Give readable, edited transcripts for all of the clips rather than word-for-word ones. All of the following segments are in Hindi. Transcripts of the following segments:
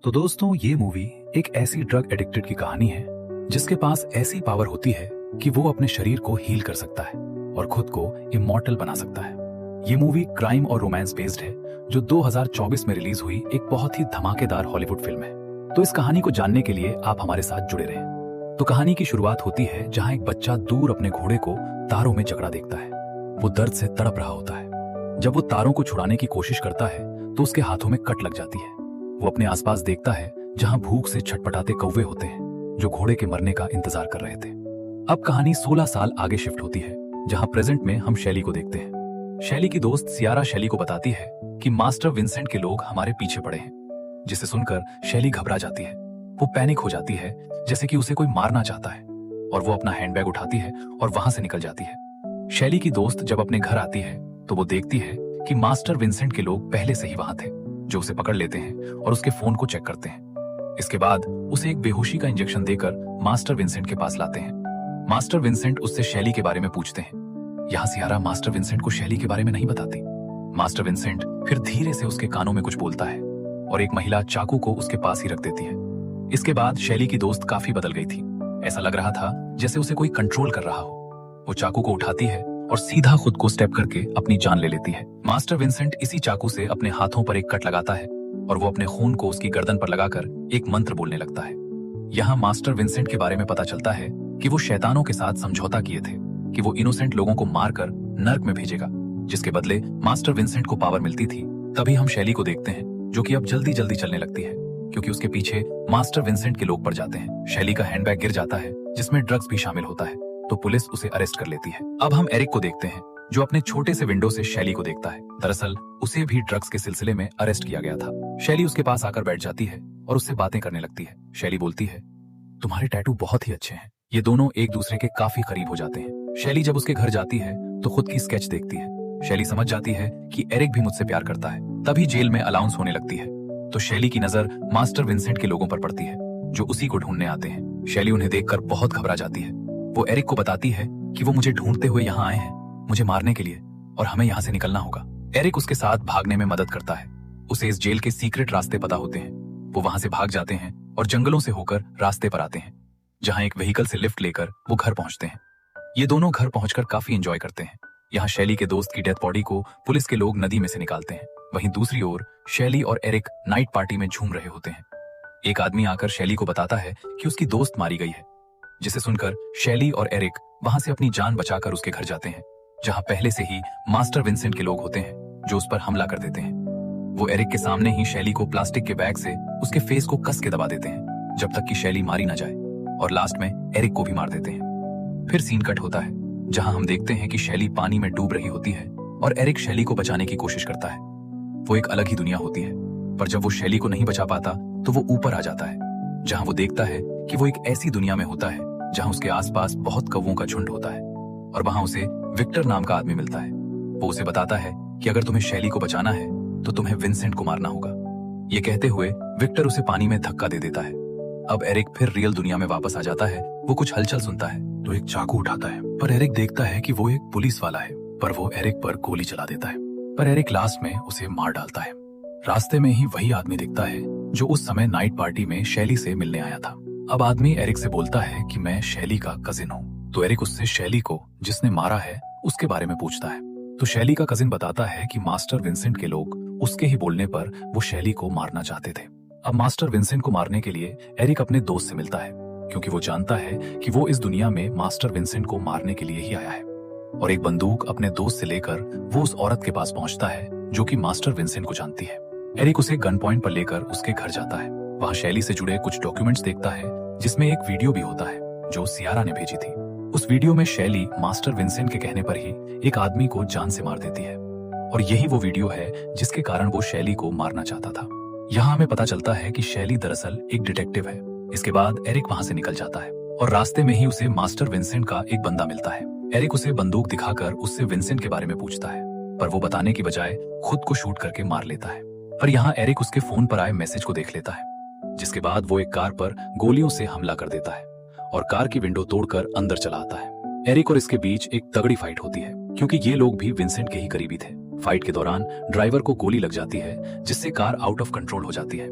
तो दोस्तों ये मूवी एक ऐसी ड्रग एडिक्टेड की कहानी है जिसके पास ऐसी पावर होती है कि वो अपने शरीर को हील कर सकता है और खुद को इमॉर्टल बना सकता है। ये मूवी क्राइम और रोमांस बेस्ड है जो 2024 में रिलीज हुई एक बहुत ही धमाकेदार हॉलीवुड फिल्म है। तो इस कहानी को जानने के लिए आप हमारे साथ जुड़े रहें। तो कहानी की शुरुआत होती है जहां एक बच्चा दूर अपने घोड़े को तारों में जकड़ा देखता है। वो दर्द से तड़प रहा होता है। जब वो तारों को छुड़ाने की कोशिश करता है तो उसके हाथों में कट लग जाती है। वो अपने आसपास देखता है जहां भूख से छटपटाते कौवे होते हैं जो घोड़े के मरने का इंतजार कर रहे थे। अब कहानी 16 साल आगे शिफ्ट होती है जहां प्रेजेंट में हम शैली को देखते हैं। शैली की दोस्त सियारा शैली को बताती है कि मास्टर विंसेंट के लोग हमारे पीछे पड़े हैं, जिसे सुनकर शैली घबरा जाती है। वो पैनिक हो जाती है जैसे कि उसे कोई मारना चाहता है और वो अपना हैंडबैग उठाती है और वहां से निकल जाती है। शैली की दोस्त जब अपने घर आती है तो वो देखती है कि मास्टर विंसेंट के लोग पहले से ही वहां थे, जो उसे पकड़ लेते हैं और उसके फोन को चेक करते हैं। इसके बाद उसे एक बेहोशी का इंजेक्शन देकर मास्टर विंसेंट के पास लाते हैं। मास्टर विंसेंट उससे शैली के बारे में पूछते हैं। यहाँ सियारा मास्टर विंसेंट को शैली के बारे में नहीं बताती। मास्टर विंसेंट फिर धीरे से उसके कानों में कुछ बोलता है और एक महिला चाकू को उसके पास ही रख देती है। इसके बाद शैली की दोस्त काफी बदल गई थी। ऐसा लग रहा था जैसे उसे कोई कंट्रोल कर रहा हो। वो चाकू को उठाती है और सीधा खुद को स्टेप करके अपनी जान ले लेती है। मास्टर विंसेंट इसी चाकू से अपने हाथों पर एक कट लगाता है और वो अपने खून को उसकी गर्दन पर लगाकर एक मंत्र बोलने लगता है। यहाँ मास्टर विंसेंट के बारे में पता चलता है कि वो शैतानों के साथ समझौता किए थे कि वो इनोसेंट लोगों को मारकर नर्क में भेजेगा, जिसके बदले मास्टर विंसेंट को पावर मिलती थी। तभी हम शैली को देखते हैं जो कि अब जल्दी जल्दी चलने लगती है क्योंकि उसके पीछे मास्टर विंसेंट के लोग पड़ जाते हैं। शैली का हैंडबैग गिर जाता है जिसमें ड्रग्स भी शामिल होता है, तो पुलिस उसे अरेस्ट कर लेती है। अब हम एरिक को देखते हैं जो अपने छोटे से विंडो से शैली को देखता है। दरअसल उसे भी ड्रग्स के सिलसिले में अरेस्ट किया गया था। शैली उसके पास आकर बैठ जाती है और उससे बातें करने लगती है। शैली बोलती है, तुम्हारे टैटू बहुत ही अच्छे हैं। ये दोनों एक दूसरे के काफी करीब हो जाते हैं। शैली जब उसके घर जाती है तो खुद की स्केच देखती है। शैली समझ जाती है कि एरिक भी मुझसे प्यार करता है। तभी जेल में अलाउंस होने लगती है तो शैली की नजर मास्टर विंसेंट के लोगों पर पड़ती है जो उसी को ढूंढने आते हैं। शैली उन्हें देखकर बहुत घबरा जाती है। वो एरिक को बताती है कि वो मुझे ढूंढते हुए यहाँ आए हैं, मुझे मारने के लिए, और हमें यहाँ से निकलना होगा। एरिक उसके साथ भागने में मदद करता है। उसे इस जेल के सीक्रेट रास्ते पता होते हैं। वो वहां से भाग जाते हैं और जंगलों से होकर रास्ते पर आते हैं जहां एक व्हीकल से लिफ्ट लेकर वो घर पहुंचते हैं। ये दोनों घर पहुंचकर काफी एंजॉय करते हैं। यहाँ शैली के दोस्त की डेथ बॉडी को पुलिस के लोग नदी में से निकालते हैं। वहीं दूसरी ओर शैली और एरिक नाइट पार्टी में झूम रहे होते हैं। एक आदमी आकर शैली को बताता है कि उसकी दोस्त मारी गई है, जिसे सुनकर शैली और एरिक वहां से अपनी जान बचाकर उसके घर जाते हैं जहां पहले से ही मास्टर विंसेंट के लोग होते हैं जो उस पर हमला कर देते हैं। वो एरिक के सामने ही शैली को प्लास्टिक के बैग से उसके फेस को कस के दबा देते हैं जब तक कि शैली मारी ना जाए, और लास्ट में एरिक को भी मार देते हैं। फिर सीन कट होता है जहां हम देखते हैं कि शैली पानी में डूब रही होती है और एरिक शैली को बचाने की कोशिश करता है। वो एक अलग ही दुनिया होती है, पर जब वो शैली को नहीं बचा पाता तो वो ऊपर आ जाता है जहां वो देखता है कि वो एक ऐसी दुनिया में होता है जहां उसके आसपास बहुत कौवों का झुंड होता है और वहां उसे विक्टर नाम का आदमी मिलता है। वो उसे बताता है कि अगर तुम्हें शैली को बचाना है तो तुम्हें विंसेंट को मारना होगा। ये कहते हुए विक्टर उसे पानी में धक्का दे देता है। अब एरिक फिर रियल दुनिया में वापस आ जाता है। वो कुछ हलचल सुनता है तो एक चाकू उठाता है, पर एरिक देखता है कि वो एक पुलिस वाला है, पर वो एरिक पर गोली चला देता है, पर एरिक लास्ट में उसे मार डालता है। रास्ते में ही वही आदमी दिखता है जो उस समय नाइट पार्टी में शैली से मिलने आया था। अब आदमी एरिक से बोलता है कि मैं शैली का कजिन हूँ, तो एरिक उससे शैली को जिसने मारा है उसके बारे में पूछता है। तो शैली का कजिन बताता है कि मास्टर विंसेंट के लोग उसके ही बोलने पर वो शैली को मारना चाहते थे। अब मास्टर विंसेंट को मारने के लिए एरिक अपने दोस्त से मिलता है क्योंकि वो जानता है कि वो इस दुनिया में मास्टर विंसेंट को मारने के लिए ही आया है, और एक बंदूक अपने दोस्त से लेकर वो उस औरत के पास पहुंचता है जो कि मास्टर विंसेंट को जानती है। एरिक उसे गन पॉइंट पर लेकर उसके घर जाता है। वहां शैली से जुड़े कुछ डॉक्यूमेंट्स देखता है जिसमें एक वीडियो भी होता है जो सियारा ने भेजी थी। उस वीडियो में शैली मास्टर विंसेंट के कहने पर ही एक आदमी को जान से मार देती है, और यही वो वीडियो है जिसके कारण वो शैली को मारना चाहता था। यहाँ हमें पता चलता है कि शैली दरअसल एक डिटेक्टिव है। इसके बाद एरिक वहां से निकल जाता है और रास्ते में ही उसे मास्टर विंसेंट का एक बंदा मिलता है। एरिक उसे बंदूक दिखाकर उससे विंसेंट के बारे में पूछता है, पर वो बताने की बजाय खुद को शूट करके मार लेता है। पर यहाँ एरिक उसके फोन पर आए मैसेज को देख लेता है, जिसके बाद वो एक कार पर गोलियों से हमला कर देता है और कार की विंडो तोड़कर अंदर चला आता है। एरिक और इसके बीच एक तगड़ी फाइट होती है क्योंकि ये लोग भी विंसेंट के ही करीबी थे। फाइट के दौरान ड्राइवर को गोली लग जाती है जिससे कार आउट ऑफ कंट्रोल हो जाती है।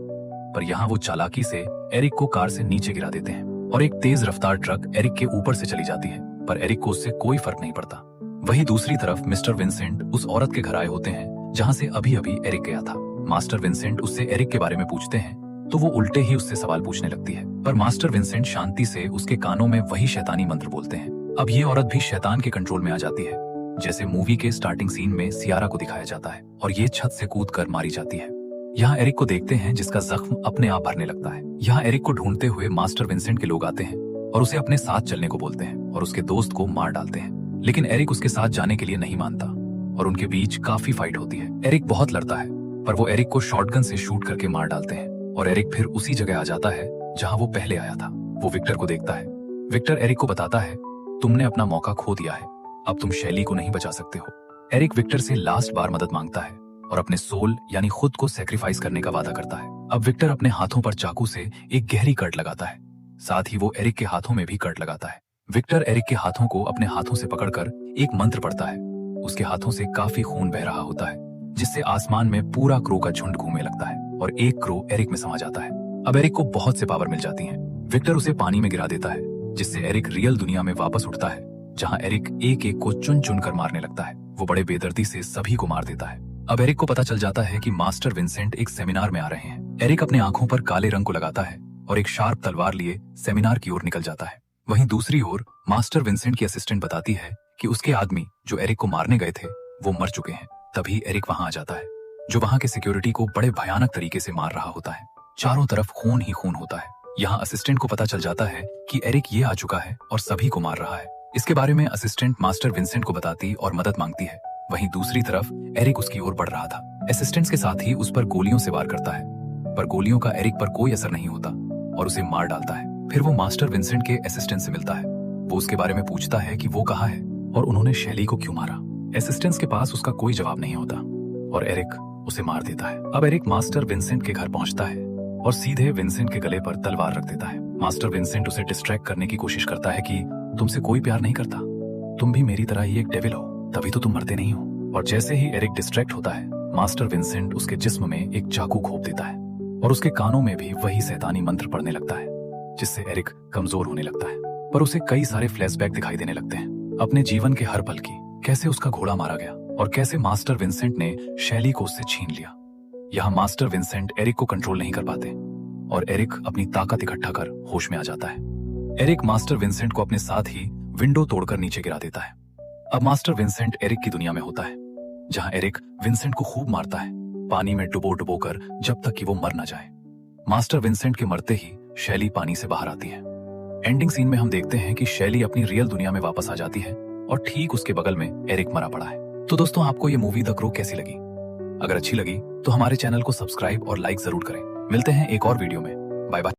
पर यहाँ वो चालाकी से एरिक को कार से नीचे गिरा देते हैं और एक तेज रफ्तार ट्रक एरिक के ऊपर से चली जाती है, पर एरिक को उससे कोई फर्क नहीं पड़ता। वहीं दूसरी तरफ मिस्टर विंसेंट उस औरत के घर आए होते हैं जहाँ से अभी अभी एरिक गया था। मास्टर विंसेंट उससे एरिक के बारे में पूछते हैं तो वो उल्टे ही उससे सवाल पूछने लगती है, पर मास्टर विंसेंट शांति से उसके कानों में वही शैतानी मंत्र बोलते हैं। अब ये औरत भी शैतान के कंट्रोल में आ जाती है, जैसे मूवी के स्टार्टिंग सीन में सियारा को दिखाया जाता है, और ये छत से कूदकर मारी जाती है। यहाँ एरिक को देखते हैं जिसका जख्म अपने आप भरने लगता है। यहाँ एरिक को ढूंढते हुए मास्टर विंसेंट के लोग आते हैं और उसे अपने साथ चलने को बोलते हैं और उसके दोस्त को मार डालते हैं, लेकिन एरिक उसके साथ जाने के लिए नहीं मानता और उनके बीच काफी फाइट होती है। एरिक बहुत लड़ता है, पर वो एरिक को शॉटगन से शूट करके मार डालते हैं और एरिक फिर उसी जगह आ जाता है जहाँ वो पहले आया था। वो विक्टर को देखता है। विक्टर एरिक को बताता है, तुमने अपना मौका खो दिया है, अब तुम शैली को नहीं बचा सकते हो। एरिक विक्टर से लास्ट बार मदद मांगता है और अपने सोल यानी खुद को सैक्रिफाइस करने का वादा करता है। अब विक्टर अपने हाथों पर चाकू से एक गहरी कट लगाता है, साथ ही वो एरिक के हाथों में भी कट लगाता है। विक्टर एरिक के हाथों को अपने हाथों से पकड़कर एक मंत्र पढ़ता है। उसके हाथों से काफी खून बह रहा होता है, जिससे आसमान में पूरा क्रो का झुंड घूमने लगता है और एक क्रो एरिक में समा जाता है। अब एरिक को बहुत से पावर मिल जाती हैं। विक्टर उसे पानी में गिरा देता है, जिससे एरिक रियल दुनिया में वापस उठता है, जहां एरिक एक एक को चुन चुन कर मारने लगता है। वो बड़े बेदर्दी से सभी को मार देता है। अब एरिक को पता चल जाता है कि मास्टर विंसेंट एक सेमिनार में आ रहे हैं। एरिक अपने आंखों पर काले रंग को लगाता है और एक शार्प तलवार लिए सेमिनार की ओर निकल जाता है। वहीं दूसरी ओर मास्टर विंसेंट की असिस्टेंट बताती है कि उसके आदमी जो एरिक को मारने गए थे वो मर चुके हैं। तभी एरिक वहां आ जाता है, जो वहां के सिक्योरिटी को बड़े भयानक तरीके से मार रहा होता है। चारों तरफ खून ही खून होता है। यहाँ असिस्टेंट को पता चल जाता है कि एरिक ये आ चुका है और सभी को मार रहा है। इसके बारे में असिस्टेंट मास्टर विंसेंट को बताती और मदद मांगती है। वहीं दूसरी तरफ एरिक उसकी ओर बढ़ रहा था। असिस्टेंट्स के साथ ही उस पर गोलियों से वार करता है, पर गोलियों का एरिक पर कोई असर नहीं होता और उसे मार डालता है। फिर वो मास्टर विंसेंट के असिस्टेंट से मिलता है। वो उसके बारे में पूछता है कि वो कहाँ है और उन्होंने शैली को क्यों मारा। असिस्टेंट्स के पास उसका कोई जवाब नहीं होता और एरिक उसे मार देता है। अब एरिक मास्टर विंसेंट के घर पहुंचता है और सीधे विंसेंट के गले पर तलवार रख देता है। मास्टर विंसेंट उसे डिस्ट्रैक्ट करने की कोशिश करता है कि तुमसे कोई प्यार नहीं करता, तुम भी मेरी तरह ही एक डेविल हो, तभी तो तुम मरते नहीं हो। और जैसे ही एरिक डिस्ट्रैक्ट होता है, मास्टर विंसेंट उसके जिस्म में एक चाकू घोंप देता है और उसके कानों में भी वही शैतानी मंत्र पढ़ने लगता है, जिससे एरिक कमजोर होने लगता है। पर उसे कई सारे फ्लैशबैक दिखाई देने लगते हैं अपने जीवन के हर पल की, कैसे उसका घोड़ा मारा गया और कैसे मास्टर विंसेंट ने शैली को उससे छीन लिया। यहाँ मास्टर विंसेंट एरिक को कंट्रोल नहीं कर पाते और एरिक अपनी ताकत इकट्ठा कर होश में आ जाता है। एरिक मास्टर विंसेंट को अपने साथ ही विंडो तोड़कर नीचे गिरा देता है। अब मास्टर विंसेंट एरिक की दुनिया में होता है, जहां एरिक विंसेंट को खूब मारता है, पानी में डुबो डुबो कर, जब तक कि वो मर न जाए। मास्टर विंसेंट के मरते ही शैली पानी से बाहर आती है। एंडिंग सीन में हम देखते हैं कि शैली अपनी रियल दुनिया में वापस आ जाती है और ठीक उसके बगल में एरिक मरा पड़ा है। तो दोस्तों, आपको ये मूवी द क्रो कैसी लगी? अगर अच्छी लगी तो हमारे चैनल को सब्सक्राइब और लाइक जरूर करें। मिलते हैं एक और वीडियो में। Bye bye.